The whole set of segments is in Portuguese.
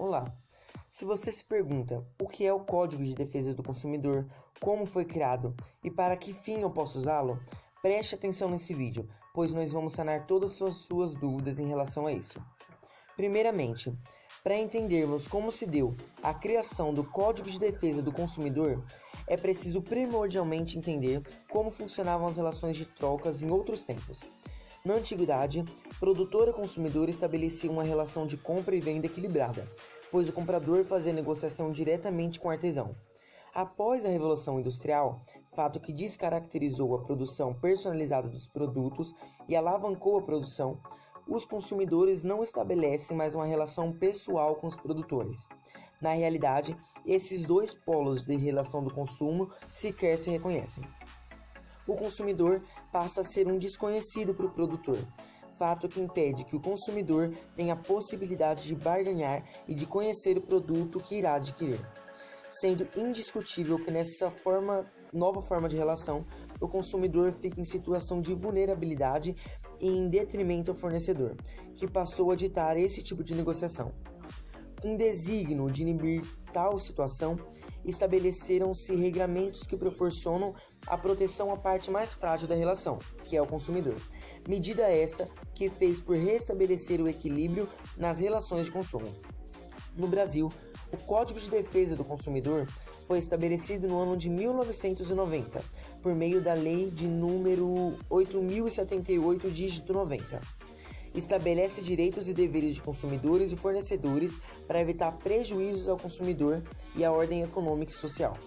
Olá! Se você se pergunta o que é o Código de Defesa do Consumidor, como foi criado e para que fim eu posso usá-lo, preste atenção nesse vídeo, pois nós vamos sanar todas as suas dúvidas em relação a isso. Primeiramente, para entendermos como se deu a criação do Código de Defesa do Consumidor, é preciso primordialmente entender como funcionavam as relações de trocas em outros tempos. Na antiguidade, produtor e consumidor estabeleciam uma relação de compra e venda equilibrada, pois o comprador fazia negociação diretamente com o artesão. Após a Revolução Industrial, fato que descaracterizou a produção personalizada dos produtos e alavancou a produção, os consumidores não estabelecem mais uma relação pessoal com os produtores. Na realidade, esses dois polos de relação do consumo sequer se reconhecem. O consumidor passa a ser um desconhecido para o produtor, fato que impede que o consumidor tenha a possibilidade de barganhar e de conhecer o produto que irá adquirir. Sendo indiscutível que nessa nova forma de relação, o consumidor fica em situação de vulnerabilidade e em detrimento ao fornecedor, que passou a ditar esse tipo de negociação. Com desígnio de inibir tal situação, estabeleceram-se regramentos que proporcionam a proteção à parte mais frágil da relação, que é o consumidor. Medida esta que fez por restabelecer o equilíbrio nas relações de consumo. No Brasil, o Código de Defesa do Consumidor foi estabelecido no ano de 1990, por meio da Lei de número 8.078, dígito 90. Estabelece direitos e deveres de consumidores e fornecedores para evitar prejuízos ao consumidor e à ordem econômica e social.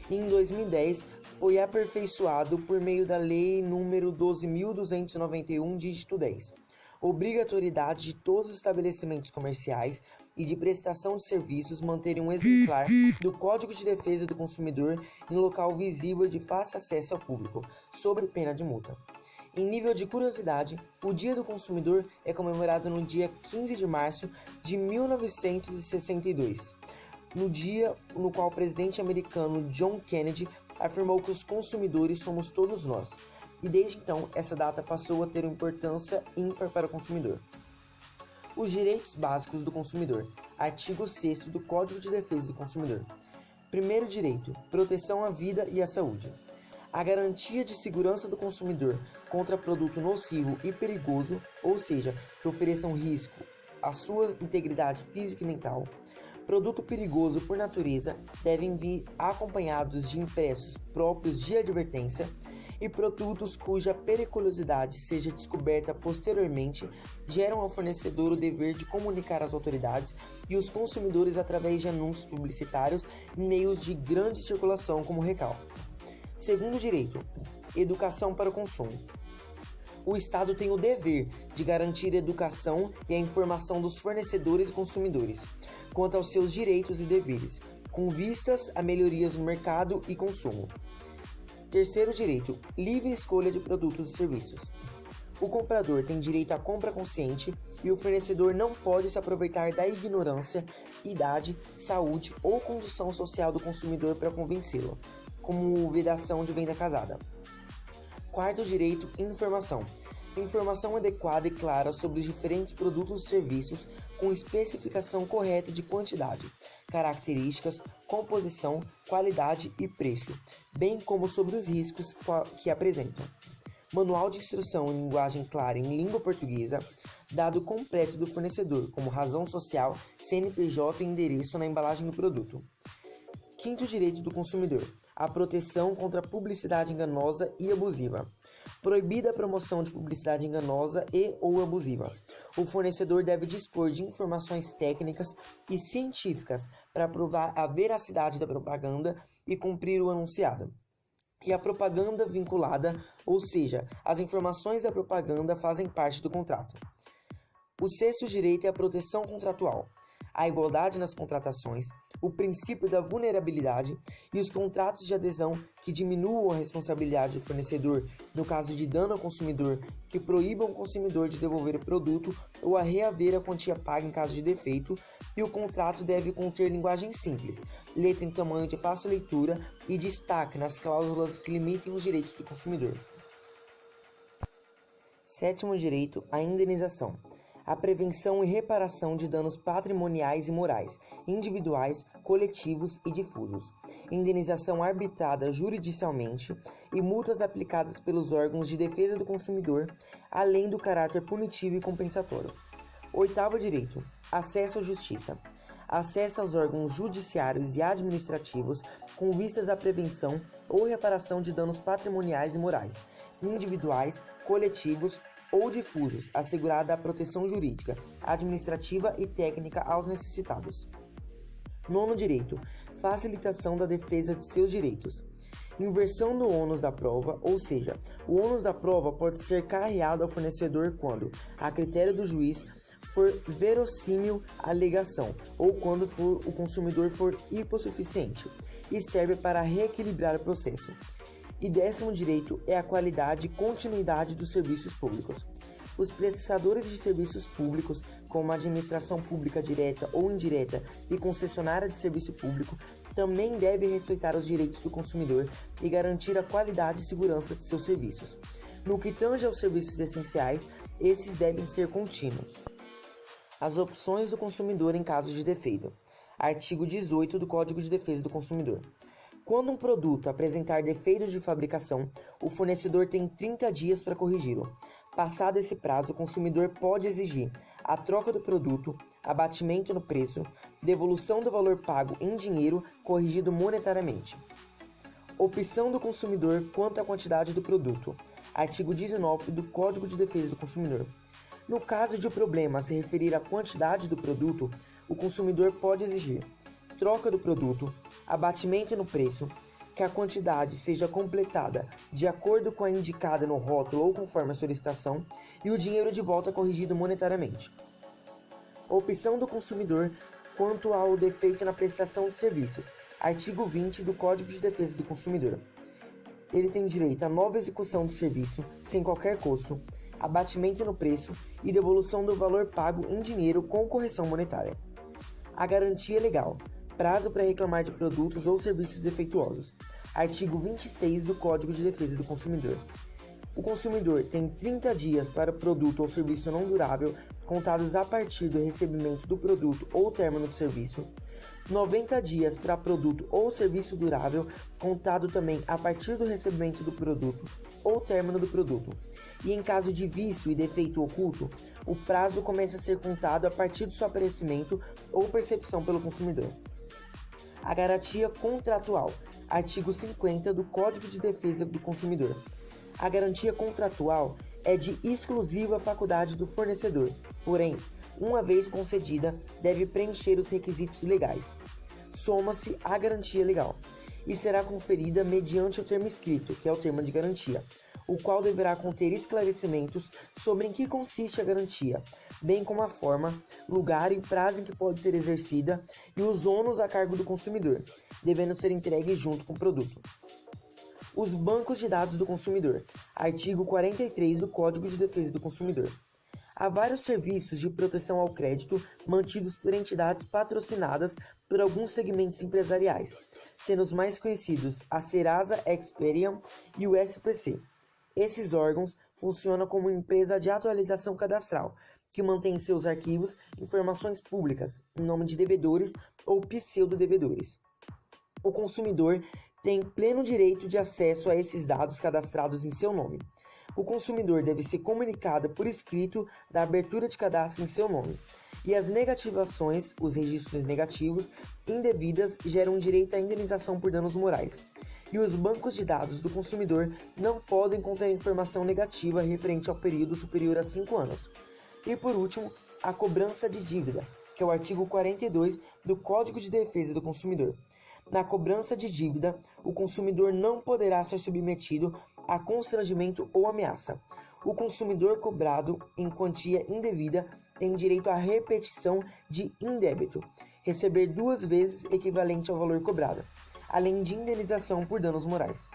E em 2010, foi aperfeiçoado por meio da Lei número 12.291, dígito 10. Obrigatoriedade de todos os estabelecimentos comerciais e de prestação de serviços manterem um exemplar do Código de Defesa do Consumidor em local visível de fácil acesso ao público, sob pena de multa. Em nível de curiosidade, o Dia do Consumidor é comemorado no dia 15 de março de 1962, no dia no qual o presidente americano John Kennedy afirmou que os consumidores somos todos nós, e desde então essa data passou a ter uma importância ímpar para o consumidor. Os direitos básicos do consumidor, artigo 6º do Código de Defesa do Consumidor. Primeiro direito, proteção à vida e à saúde. A garantia de segurança do consumidor contra produto nocivo e perigoso, ou seja, que ofereçam risco à sua integridade física e mental. Produto perigoso por natureza devem vir acompanhados de impressos próprios de advertência, e produtos cuja periculosidade seja descoberta posteriormente geram ao fornecedor o dever de comunicar às autoridades e os consumidores através de anúncios publicitários em meios de grande circulação como recalque. Segundo direito, educação para o consumo. O Estado tem o dever de garantir a educação e a informação dos fornecedores e consumidores quanto aos seus direitos e deveres, com vistas a melhorias no mercado e consumo. Terceiro direito, livre escolha de produtos e serviços. O comprador tem direito à compra consciente e o fornecedor não pode se aproveitar da ignorância, idade, saúde ou condição social do consumidor para convencê-lo, como vedação de venda casada. Quarto direito, informação. Informação adequada e clara sobre os diferentes produtos e serviços com especificação correta de quantidade, características, composição, qualidade e preço, bem como sobre os riscos que apresentam. Manual de instrução em linguagem clara em língua portuguesa, dado completo do fornecedor, como razão social, CNPJ e endereço na embalagem do produto. Quinto direito do consumidor, a proteção contra a publicidade enganosa e abusiva. Proibida a promoção de publicidade enganosa e ou abusiva. O fornecedor deve dispor de informações técnicas e científicas para provar a veracidade da propaganda e cumprir o anunciado. E a propaganda vinculada, ou seja, as informações da propaganda fazem parte do contrato. O sexto direito é a proteção contratual. A igualdade nas contratações, o princípio da vulnerabilidade e os contratos de adesão que diminuam a responsabilidade do fornecedor no caso de dano ao consumidor, que proíbam o consumidor de devolver o produto ou a reaver a quantia paga em caso de defeito, e o contrato deve conter linguagem simples, letra em tamanho de fácil leitura e destaque nas cláusulas que limitem os direitos do consumidor. Sétimo direito, a indenização. a prevenção e reparação de danos patrimoniais e morais, individuais, coletivos e difusos, indenização arbitrada juridicialmente e multas aplicadas pelos órgãos de defesa do consumidor, além do caráter punitivo e compensatório. Oitavo direito: acesso à justiça. Acesso aos órgãos judiciários e administrativos com vistas à prevenção ou reparação de danos patrimoniais e morais, individuais, coletivos ou difusos, assegurada a proteção jurídica, administrativa e técnica aos necessitados. Nono direito: facilitação da defesa de seus direitos. Inversão do ônus da prova, ou seja, o ônus da prova pode ser carreado ao fornecedor quando, a critério do juiz, for verossímil a alegação, ou quando o consumidor for hipossuficiente, e serve para reequilibrar o processo. E décimo direito é a qualidade e continuidade dos serviços públicos. Os prestadores de serviços públicos, como a administração pública direta ou indireta e concessionária de serviço público, também devem respeitar os direitos do consumidor e garantir a qualidade e segurança de seus serviços. No que tange aos serviços essenciais, esses devem ser contínuos. As opções do consumidor em caso de defeito. Artigo 18 do Código de Defesa do Consumidor. Quando um produto apresentar defeitos de fabricação, o fornecedor tem 30 dias para corrigi-lo. Passado esse prazo, o consumidor pode exigir a troca do produto, abatimento no preço, devolução do valor pago em dinheiro corrigido monetariamente. Opção do consumidor quanto à quantidade do produto. Artigo 19 do Código de Defesa do Consumidor. No caso de o problema se referir à quantidade do produto, o consumidor pode exigir troca do produto, abatimento no preço, que a quantidade seja completada de acordo com a indicada no rótulo ou conforme a solicitação, e o dinheiro de volta corrigido monetariamente. Opção do consumidor quanto ao defeito na prestação de serviços. Artigo 20 do Código de Defesa do Consumidor. Ele tem direito a nova execução do serviço, sem qualquer custo, abatimento no preço e devolução do valor pago em dinheiro com correção monetária. A garantia legal. Prazo para reclamar de produtos ou serviços defeituosos. Artigo 26 do Código de Defesa do Consumidor. O consumidor tem 30 dias para o produto ou serviço não durável, contados a partir do recebimento do produto ou término do serviço. 90 dias para produto ou serviço durável, contado também a partir do recebimento do produto ou término do produto. E em caso de vício e defeito oculto, o prazo começa a ser contado a partir do seu aparecimento ou percepção pelo consumidor. A garantia contratual. Artigo 50 do Código de Defesa do Consumidor. A garantia contratual é de exclusiva faculdade do fornecedor, porém, uma vez concedida, deve preencher os requisitos legais. Soma-se a garantia legal e será conferida mediante o termo escrito, que é o termo de garantia, o qual deverá conter esclarecimentos sobre em que consiste a garantia, bem como a forma, lugar e prazo em que pode ser exercida e os ônus a cargo do consumidor, devendo ser entregue junto com o produto. Os bancos de dados do consumidor. Artigo 43 do Código de Defesa do Consumidor. Há vários serviços de proteção ao crédito mantidos por entidades patrocinadas por alguns segmentos empresariais, sendo os mais conhecidos a Serasa Experian e o SPC. Esses órgãos funcionam como empresa de atualização cadastral, que mantém em seus arquivos informações públicas em nome de devedores ou pseudo-devedores. O consumidor tem pleno direito de acesso a esses dados cadastrados em seu nome. O consumidor deve ser comunicado por escrito da abertura de cadastro em seu nome. E as negativações, os registros negativos, indevidas, geram direito à indenização por danos morais. E os bancos de dados do consumidor não podem conter informação negativa referente ao período superior a 5 anos. E por último, a cobrança de dívida, que é o artigo 42 do Código de Defesa do Consumidor. Na cobrança de dívida, o consumidor não poderá ser submetido a constrangimento ou ameaça. O consumidor cobrado em quantia indevida tem direito à repetição de indébito, receber 2 vezes equivalente ao valor cobrado, além de indenização por danos morais.